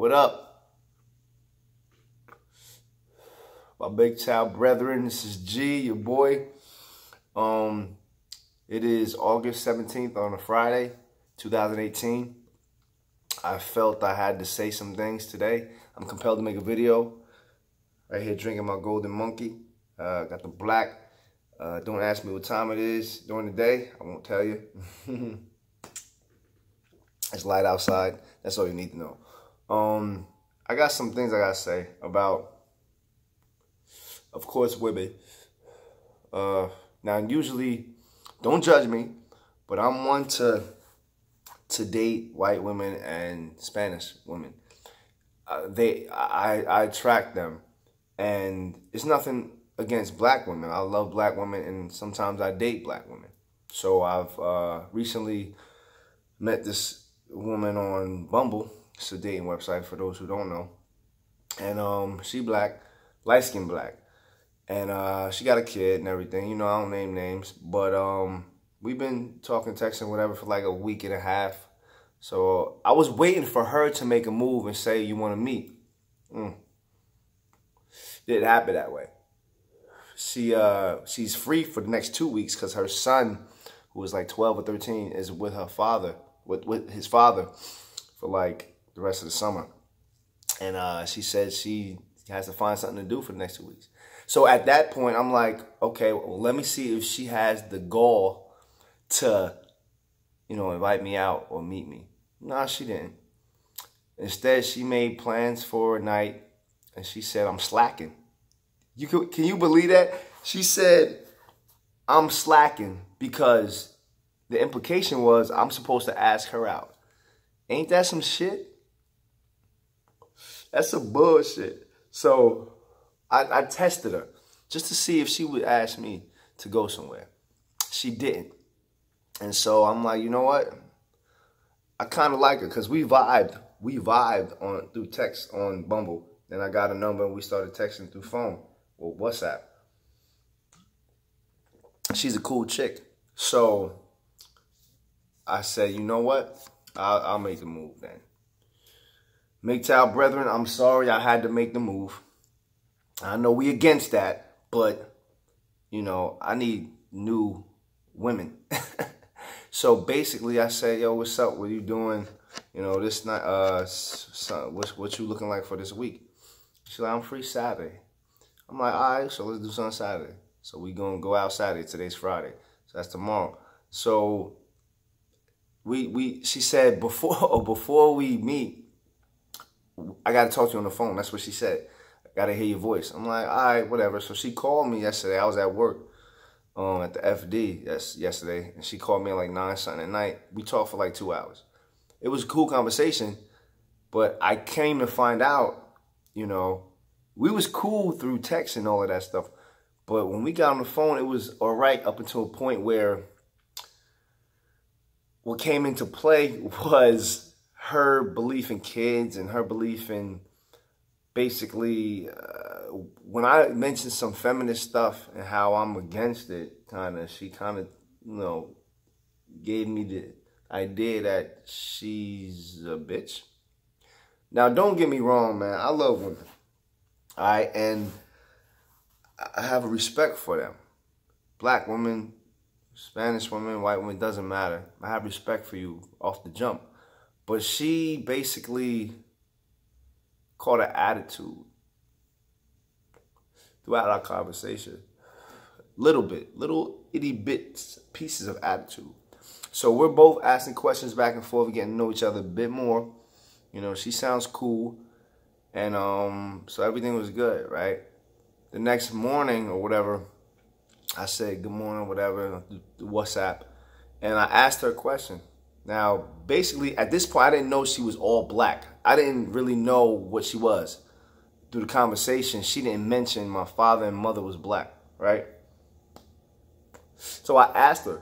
What up? My MGTOW brethren, this is G, your boy. It is August 17th on a Friday, 2018. I felt I had to say some things today. I'm compelled to make a video. Right here drinking my golden monkey. Got the black. Don't ask me what time it is during the day. I won't tell you. It's light outside. That's all you need to know. I got some things I gotta say about, of course, women. Now, usually, don't judge me, but I'm one to date white women and Spanish women. I attract them, and it's nothing against black women. I love black women, and sometimes I date black women. So I've recently met this woman on Bumble. It's a dating website for those who don't know. And she black, light-skinned black. And she got a kid and everything. You know, I don't name names. But we've been talking, texting, whatever, for like a week and a half. So I was waiting for her to make a move and say, you want to meet? Didn't happen that way. She's free for the next 2 weeks because her son, who is like 12 or 13, is with her father, with his father for like the rest of the summer. And she said she has to find something to do for the next 2 weeks. So at that point, I'm like, okay, well, let me see if she has the gall to, you know, invite me out or meet me. No, she didn't. Instead, she made plans for a night, and she said, I'm slacking. Can you believe that? She said, I'm slacking, because the implication was I'm supposed to ask her out. Ain't that some shit? That's some bullshit. So I tested her just to see if she would ask me to go somewhere. She didn't. And so I'm like, you know what? I kind of like her because we vibed. We vibed on through text on Bumble. Then I got a number and we started texting through phone or WhatsApp. She's a cool chick. So I said, you know what? I'll make the move then. MGTOW brethren, I'm sorry I had to make the move. I know we against that, but, you know, I need new women. So basically I said, yo, what's up? What are you doing? You know, this night, what you looking like for this week? She's like, I'm free Saturday. I'm like, all right, so let's do something Saturday. So we gonna go out Saturday. Today's Friday. So that's tomorrow. So she said before we meet, I got to talk to you on the phone. That's what she said. I got to hear your voice. I'm like, all right, whatever. So she called me yesterday. I was at work at the FD yesterday. And she called me at like 9 something at night. We talked for like 2 hours. It was a cool conversation. But I came to find out, you know, we was cool through text and all of that stuff. But when we got on the phone, it was all right up until a point where what came into play was her belief in kids and her belief in basically, when I mentioned some feminist stuff and how I'm against it, she kind of, you know, gave me the idea that she's a bitch. Now, don't get me wrong, man. I love women. All right. And I have a respect for them. Black women, Spanish women, white women, doesn't matter. I have respect for you off the jump. But she basically caught an attitude throughout our conversation. Little itty bits, pieces of attitude. So we're both asking questions back and forth, getting to know each other a bit more. You know, she sounds cool. And so everything was good, right? The next morning or whatever, I said, good morning, whatever, through WhatsApp. And I asked her a question. Now, basically, at this point, I didn't know she was all black. I didn't really know what she was. Through the conversation, she didn't mention my father and mother was black, right? So I asked her.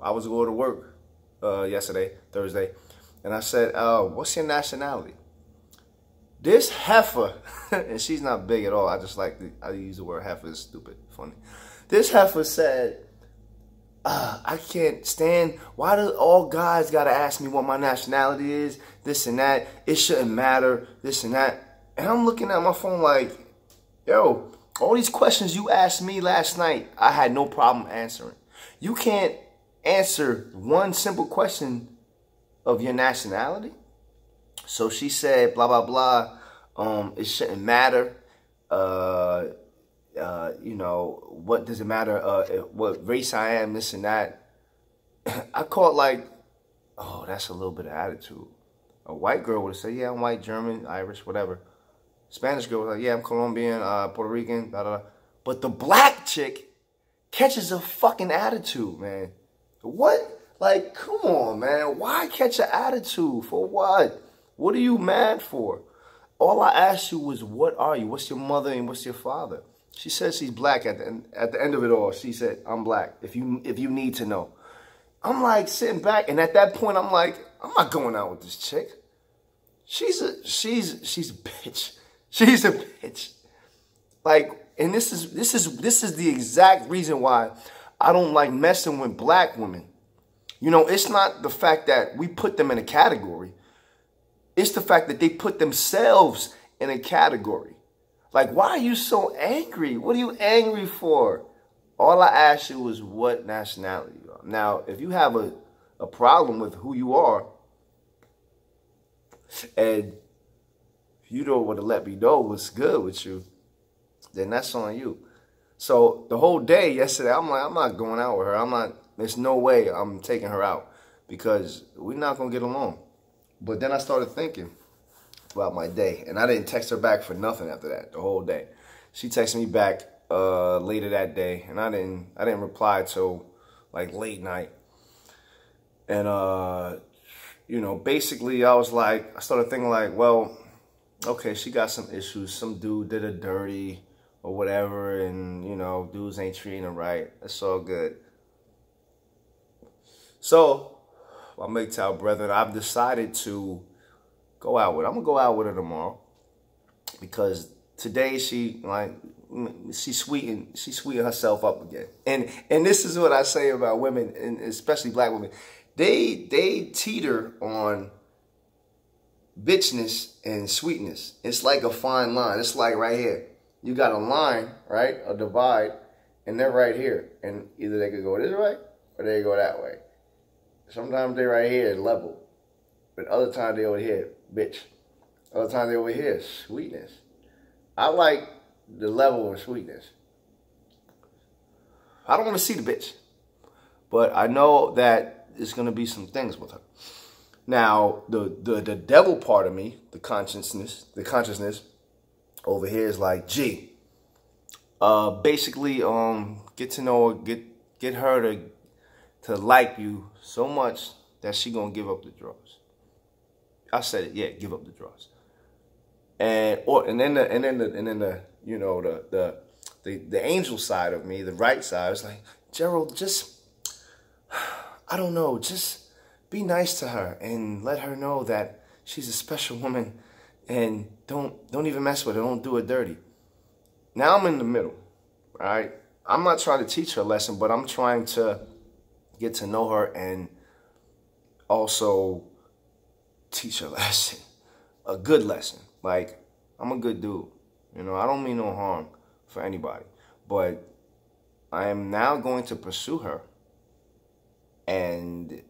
I was going to work yesterday, Thursday, and I said, what's your nationality? This heifer, and she's not big at all. I just like I use the word heifer. It's stupid, funny. This heifer said, I can't stand, why do all guys gotta ask me what my nationality is, this and that, it shouldn't matter, this and that. And I'm looking at my phone like, yo, all these questions you asked me last night, I had no problem answering. You can't answer one simple question of your nationality? So she said, blah, blah, blah, it shouldn't matter. You know, what does it matter what race I am, this and that. I caught like, oh, that's a little bit of attitude. A white girl would have said, yeah, I'm white, German, Irish, whatever. Spanish girl was like, yeah, I'm Colombian, Puerto Rican, da, da, da. But the black chick catches a fucking attitude, man. What? Like, come on, man. Why catch an attitude? For what? What are you mad for? All I asked you was, what are you? What's your mother and what's your father? She said she's black at the end of it all. She said, I'm black, if you need to know. I'm like sitting back, and at that point, I'm like, I'm not going out with this chick. She's a bitch. She's a bitch. Like, and this is the exact reason why I don't like messing with black women. You know, it's not the fact that we put them in a category. It's the fact that they put themselves in a category. Like, why are you so angry? What are you angry for? All I asked you was what nationality you are. Now, if you have a problem with who you are, and you don't want to let me know what's good with you, then that's on you. So the whole day yesterday, I'm like, I'm not going out with her. There's no way I'm taking her out because we're not going to get along. But then I started thinking about my day, and I didn't text her back for nothing after that, the whole day. She texted me back later that day, and I didn't reply till like late night. And you know, basically I started thinking like, well, okay, she got some issues. Some dude did her dirty or whatever, and you know, dudes ain't treating her right. That's all good. So, my MGTOW brethren, I've decided to go out with her. I'm gonna go out with her tomorrow because today she sweetened herself up again. And this is what I say about women, and especially black women. They teeter on bitchness and sweetness. It's like a fine line. It's like right here. You got a line, right? A divide, and they're right here. And either they could go this way or they go that way. Sometimes they're right here, level. But other times they over here, bitch. Other times they over here, sweetness. I like the level of sweetness. I don't want to see the bitch. But I know that there's going to be some things with her. Now, the devil part of me, the consciousness over here is like, gee, basically, get to know her, get her to like you so much that she gonna give up the drugs. I said it, yeah, give up the drugs. And then the you know, the angel side of me, the right side, was like, Gerald, just, I don't know, just be nice to her and let her know that she's a special woman, and don't even mess with her, don't do her dirty. Now I'm in the middle, all right? I'm not trying to teach her a lesson, but I'm trying to get to know her and also teach her a lesson, a good lesson. Like, I'm a good dude, you know, I don't mean no harm for anybody, but I am now going to pursue her, and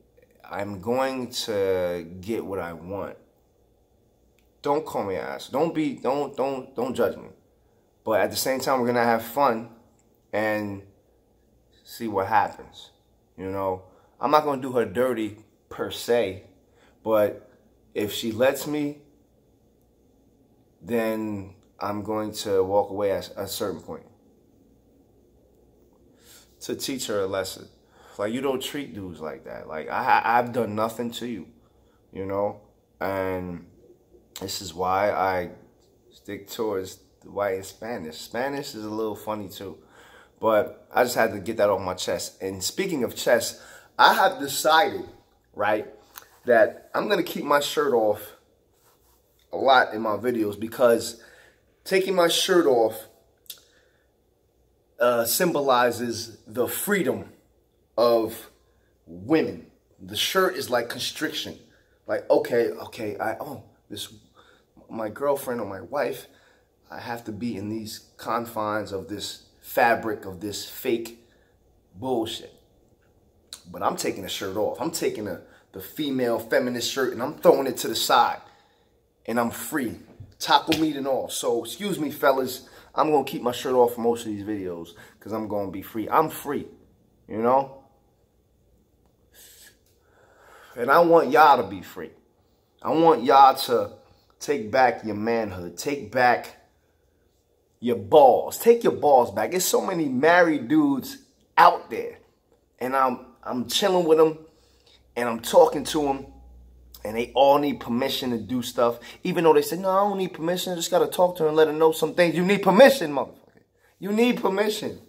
I'm going to get what I want. Don't call me an ass. Don't judge me. But at the same time, we're gonna have fun and see what happens. You know, I'm not gonna do her dirty per se, but if she lets me, then I'm going to walk away at a certain point to teach her a lesson. Like, you don't treat dudes like that. Like, I've done nothing to you, you know? And this is why I stick towards the white and Spanish. Spanish is a little funny too. But I just had to get that off my chest. And speaking of chest, I have decided, right, that I'm going to keep my shirt off a lot in my videos, because taking my shirt off symbolizes the freedom of women. The shirt is like constriction. Like, okay, my girlfriend or my wife, I have to be in these confines of this fabric, of this fake bullshit. But I'm taking the shirt off. I'm taking the female feminist shirt and I'm throwing it to the side. And I'm free. Taco meat and all. So, excuse me, fellas. I'm going to keep my shirt off for most of these videos because I'm going to be free. I'm free, you know? And I want y'all to be free. I want y'all to take back your manhood. Take back your balls. Take your balls back. There's so many married dudes out there. And I'm chilling with them. And I'm talking to them. And they all need permission to do stuff. Even though they say, no, I don't need permission. I just got to talk to her and let her know some things. You need permission, motherfucker. You need permission.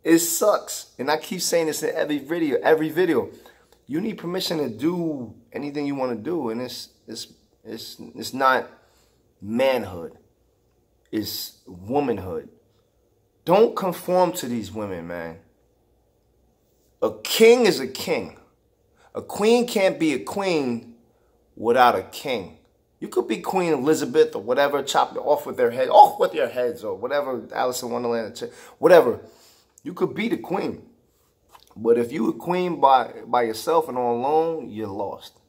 It sucks. And I keep saying this in every video. You need permission to do anything you want to do. And it's not manhood. It's womanhood. Don't conform to these women, man. A king is a king. A queen can't be a queen without a king. You could be Queen Elizabeth or whatever, chop it off with their head, off with your heads or whatever, Alice in Wonderland, whatever. You could be the queen. But if you a queen by yourself and on alone, you're lost.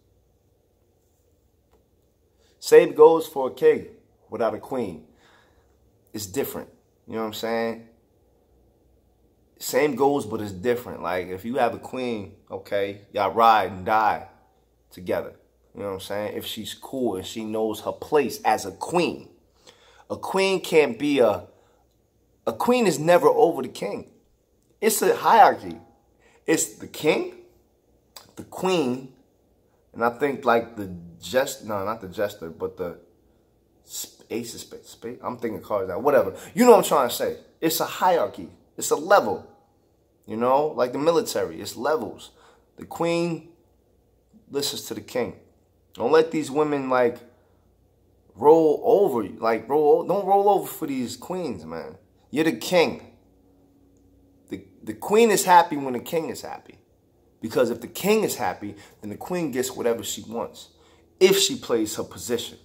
Same goes for a king without a queen. It's different. You know what I'm saying? Same goes, but it's different. Like, if you have a queen, okay, y'all ride and die together. You know what I'm saying? If she's cool and she knows her place as a queen. A queen can't be a queen is never over the king. It's a hierarchy. It's the king, the queen, and I think like not the jester, but the ace of spades. I'm thinking cards now, whatever. You know what I'm trying to say. It's a hierarchy. It's a level, you know, like the military. It's levels. The queen listens to the king. Don't let these women like roll over. Don't roll over for these queens, man. You're the king. The queen is happy when the king is happy. Because if the king is happy, then the queen gets whatever she wants. If she plays her position.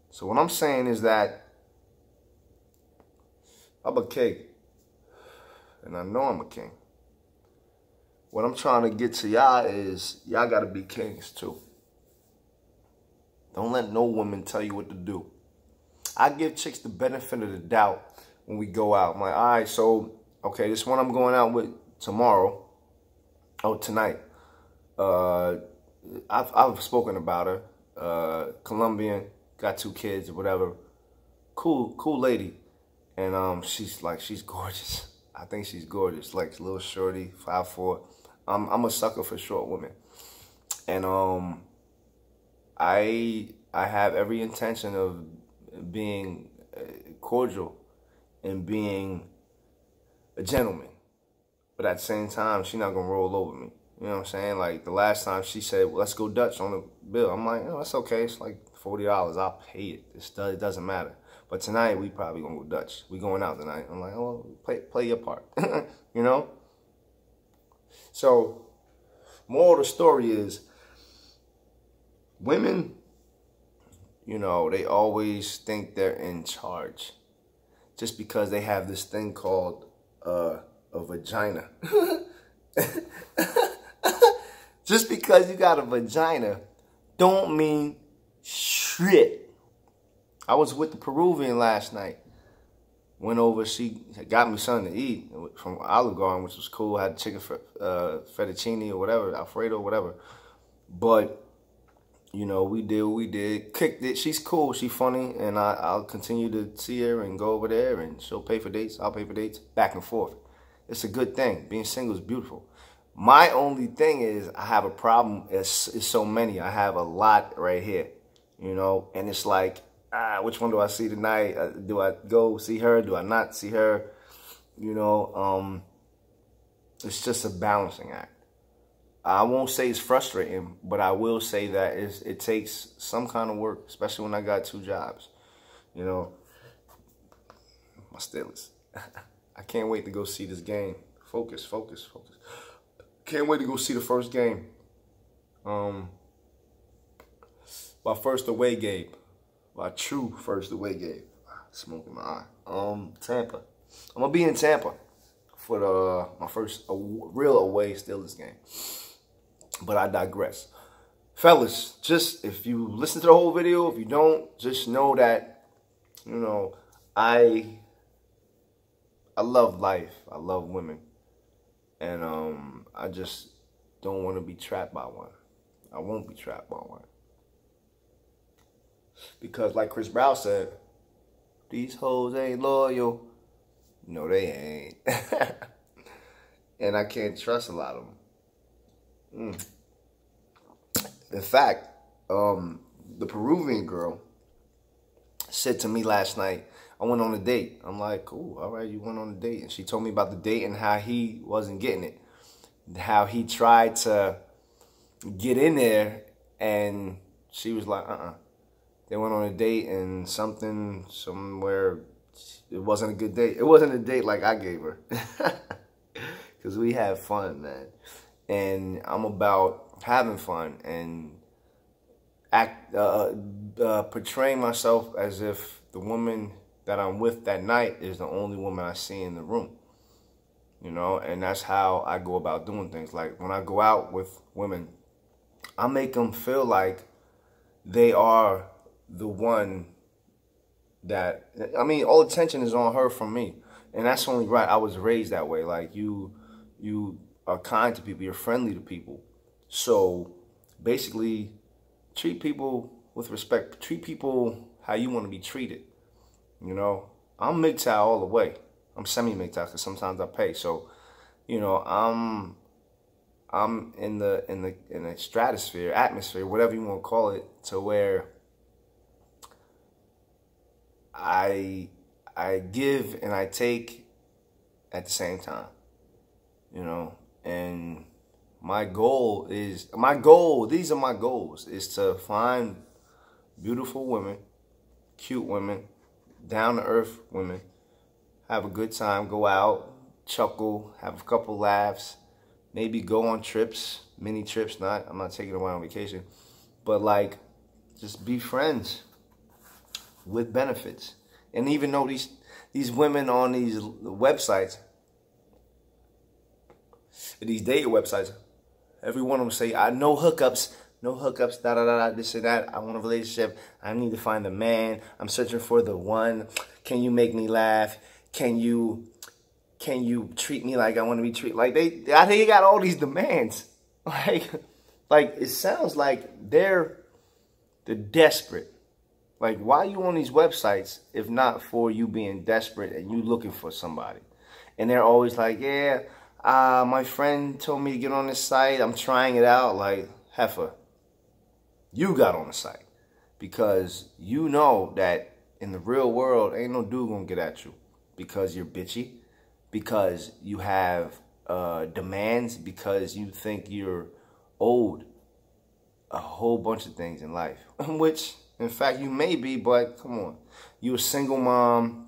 So what I'm saying is that I'm a king. And I know I'm a king. What I'm trying to get to y'all is, y'all got to be kings too. Don't let no woman tell you what to do. I give chicks the benefit of the doubt when we go out. I'm like, all right, so, okay, this one I'm going out with tomorrow. Oh, tonight. I've spoken about her. Colombian, got 2 kids or whatever. Cool lady. And she's gorgeous. I think she's gorgeous. Like a little shorty, 5'4". I'm a sucker for short women. And I have every intention of being cordial and being a gentleman. But at the same time, she's not going to roll over me. You know what I'm saying? Like, the last time she said, well, let's go Dutch on the bill. I'm like, oh, that's okay. It's like $40. I'll pay it. It doesn't matter. But tonight, we probably going to go Dutch. We going out tonight. I'm like, oh, play your part. You know? So, moral of the story is, women, you know, they always think they're in charge. Just because they have this thing called a vagina. Just because you got a vagina don't mean shit. I was with the Peruvian last night. Went over, she got me something to eat from Olive Garden, which was cool. I had chicken fettuccine or whatever, Alfredo, whatever. But, you know, we did what we did. Kicked it. She's cool. She's funny. And I'll continue to see her and go over there. And she'll pay for dates. I'll pay for dates. Back and forth. It's a good thing. Being single is beautiful. My only thing is I have a problem. It's so many. I have a lot right here. You know. And it's like, which one do I see tonight? Do I go see her? Do I not see her? You know. It's just a balancing act. I won't say it's frustrating, but I will say that it takes some kind of work, especially when I got 2 jobs. You know, my Steelers. I can't wait to go see this game. Focus, focus, focus. Can't wait to go see the first game. My first away game. My true first away game. Smoke in my eye. Tampa. I'm gonna be in Tampa for my first real away Steelers game. But I digress. Fellas, just if you listen to the whole video, if you don't, just know that, you know, I love life. I love women. And I just don't want to be trapped by one. I won't be trapped by one. Because like Chris Brown said, these hoes ain't loyal. No, they ain't. And I can't trust a lot of them. In fact, the Peruvian girl said to me last night, I went on a date. I'm like, cool, all right, you went on a date. And she told me about the date and how he wasn't getting it. How he tried to get in there and she was like, They went on a date and somewhere, it wasn't a good date. It wasn't a date like I gave her. Because we had fun, man. And I'm about having fun and portraying myself as if the woman that I'm with that night is the only woman I see in the room. You know, and that's how I go about doing things. Like when I go out with women, I make them feel like they are the one that, I mean, all attention is on her from me. And that's only right. I was raised that way. Like you are kind to people, you're friendly to people. So basically treat people with respect. Treat people how you want to be treated. You know, I'm MGTOW all the way. I'm semi-MGTOW because sometimes I pay. So, you know, I'm in the stratosphere, atmosphere, whatever you want to call it, to where I give and I take at the same time. You know, and these are my goals, is to find beautiful women, cute women, down-to-earth women, have a good time, go out, chuckle, have a couple laughs, maybe go on trips, mini trips, I'm not taking away on vacation, but like, just be friends with benefits. And even though these women on these websites, these dating websites, every one of them say, no hookups, da da da, this and that. I want a relationship. I need to find a man. I'm searching for the one. Can you make me laugh? Can you treat me like I want to be treated? Like they got all these demands. Like it sounds like they're desperate. Like, why are you on these websites if not for you being desperate and you looking for somebody? And they're always like, yeah, my friend told me to get on this site. I'm trying it out. Like, heifer, you got on the site because you know that in the real world, ain't no dude gonna get at you because you're bitchy, because you have demands, because you think you're owed a whole bunch of things in life, which in fact you may be, but come on, you're a single mom.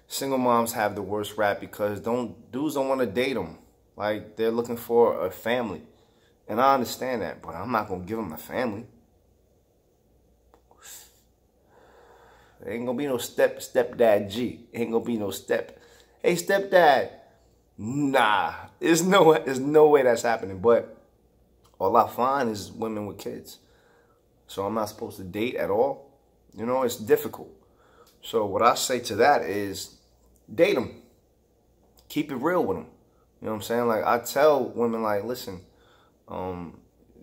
Single moms have the worst rap because dudes don't want to date them. Like, they're looking for a family. And I understand that, but I'm not going to give them a family. There ain't going to be no stepdad G. Ain't going to be no hey, stepdad. Nah, there's no way that's happening. But all I find is women with kids. So I'm not supposed to date at all. You know, it's difficult. So what I say to that is date them. Keep it real with them. You know what I'm saying? Like, I tell women, like, listen,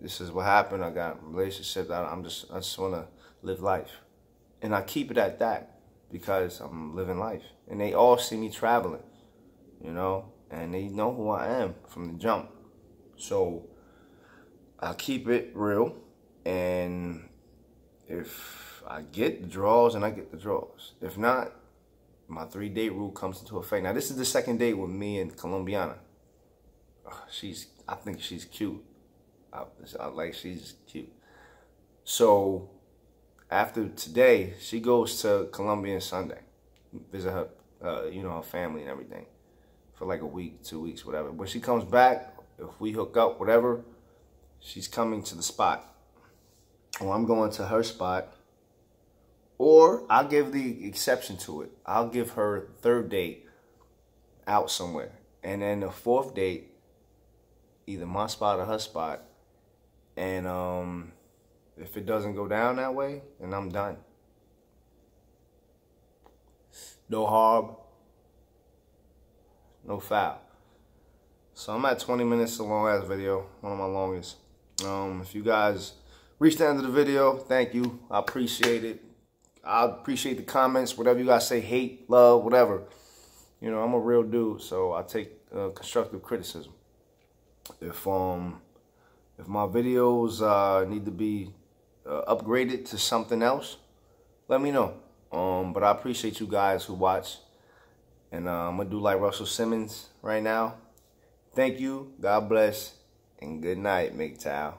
this is what happened. I got relationships. I just want to live life. And I keep it at that because I'm living life. And they all see me traveling, you know, and they know who I am from the jump. So I keep it real. And if I get the draws, and I get the draws. If not, my 3-date rule comes into effect. Now, this is the second date with me and Colombiana. I think she's cute. She's cute. So after today, she goes to Colombia on Sunday, visit her, her family and everything for like a week, 2 weeks, whatever. When she comes back, if we hook up, whatever, she's coming to the spot. Or I'm going to her spot. Or I'll give the exception to it. I'll give her a third date out somewhere. And then the fourth date, either my spot or her spot. And if it doesn't go down that way, then I'm done. No harm, no foul. So I'm at 20 minutes, a long ass video, one of my longest. If you guys reached the end of the video, thank you. I appreciate it. I appreciate the comments, whatever you guys say, hate, love, whatever. You know, I'm a real dude, so I take constructive criticism. If my videos need to be upgraded to something else, let me know. But I appreciate you guys who watch. And I'm going to do like Russell Simmons right now. Thank you. God bless. And good night, MGTOW.